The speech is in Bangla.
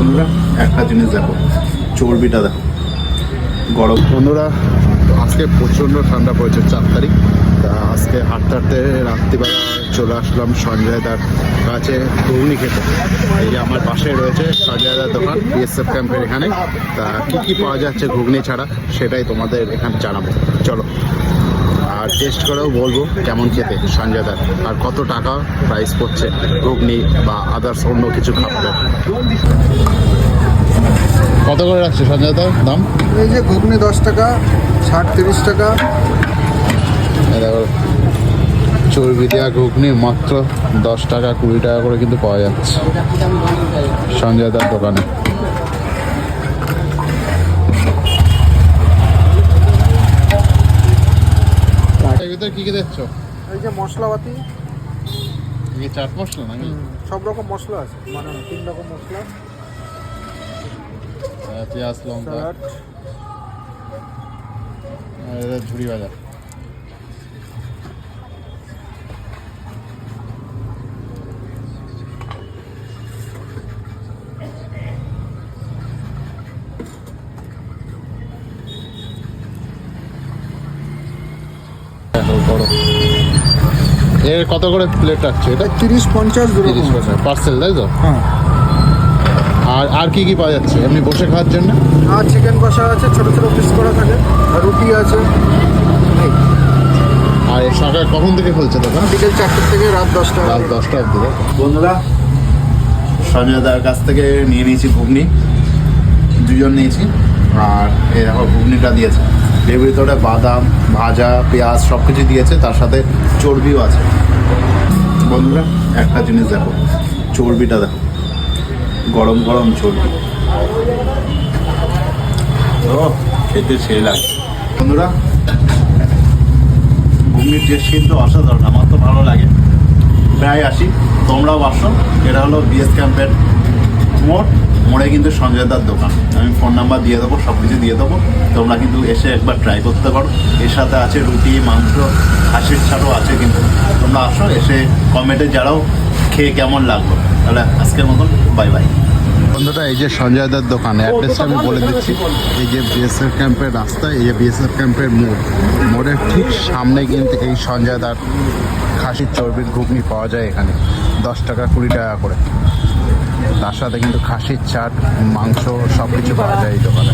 বন্ধুরা একটা জিনিস দেখো, চর্বিটা দেখো গরম। বন্ধুরা আজকে প্রচণ্ড ঠান্ডা পড়েছে, 4 তারিখ। তা আজকে হাঁটতে হাঁটতে রাত্রিবেলা চলে আসলাম সঞ্জয়দার কাছে ঘুগনি খেতে। এই যে আমার পাশে রয়েছে সঞ্জয়দার দোকান বিএসএফ ক্যাম্পের এখানে। তা কী কী পাওয়া যাচ্ছে ঘুগনি ছাড়া সেটাই তোমাদের এখানে জানাবো, চলো। আর টেস্ট করেও বলবো কেমন খেতে সঞ্জয়দার, আর কত টাকা প্রাইস পড়ছে ঘুগনি বা আদার্স অন্য কিছু খাবার। কত করে রাখছে সঞ্জয়দার দাম? এই যে ঘুগনি 10 টাকা, 60-30 টাকা। দেখো চর্বি দেওয়া ঘুগনি মাত্র 10 টাকা 20 টাকা করে কিন্তু পাওয়া যাচ্ছে সঞ্জয়দার দোকানে। এর ভিতরে কি কি দেখছো? এই যে মশলাপাতি, এই চাট মশলা নাকি? সব রকম মশলা আছে, মানে 3 রকম মশলা। পেঁয়াজ লঙ্কা স্যালাড, আর এটা ঝুড়ি ভাজা। এর কত করে প্লেট রাখছে এটা? 30-50 30 টাকা পার্সেল, তাই তো? হ্যাঁ। আর কি কি পাওয়া যাচ্ছে এমনি বসে খাওয়ার জন্য? আর চিকেন কষা আছে, ছোট ছোট পিস করা থাকে, আর রুটি আছে। আর এই সকাল কখন থেকে খুলছে দোকান? বিকেল 4টা থেকে রাত 10টা। রাত 10টা অবধি। বন্ধুরা সঞ্জয়দার কাছ থেকে নিয়ে নিয়েছি ঘুগনি, 2জন নিয়েছি। আর এই দেখো ঘুগনিটা দিয়েছে, এর ভিতরে বাদাম ভাজা পেঁয়াজ সব কিছু দিয়েছে, তার সাথে চর্বিও আছে। বন্ধুরা একটা জিনিস দেখো, চর্বিটা দেখো গরম গরম চর্বি, ও খেতে সেই লাগে। বন্ধুরা ঘুগনির টেস্ট কিন্তু অসাধারণ, আমার তো ভালো লাগে, প্রায় আসি, তোমরাও আসো। এটা হলো বিএস ক্যাম্পের মোড়ে কিন্তু সঞ্জয়দার দোকান। আমি ফোন নাম্বার দিয়ে দেবো, সব কিছু দিয়ে দেবো, তোমরা কিন্তু এসে একবার ট্রাই করতে পারো। এর সাথে আছে রুটি মাংস, হাঁসের ছাড়ও আছে, কিন্তু তোমরা আসো, এসে কমেন্টে জানাও খেয়ে কেমন লাগলো। তাহলে আজকের মতন বাই বাই। বন্ধুরা এই যে সঞ্জয়দার দোকান, অ্যাড্রেসটা আমি বলে দিচ্ছি। এই যে বিএসএফ ক্যাম্পের রাস্তা, এই যে বিএসএফ ক্যাম্পের মোড়ের ঠিক সামনে কিন্তু এই সঞ্জয়দার খাসির চর্বির ঘুগনি পাওয়া যায় এখানে 10 টাকা 20 টাকা করে। তার সাথে কিন্তু খাসির চাট মাংস সব কিছু পাওয়া যায় এই দোকানে।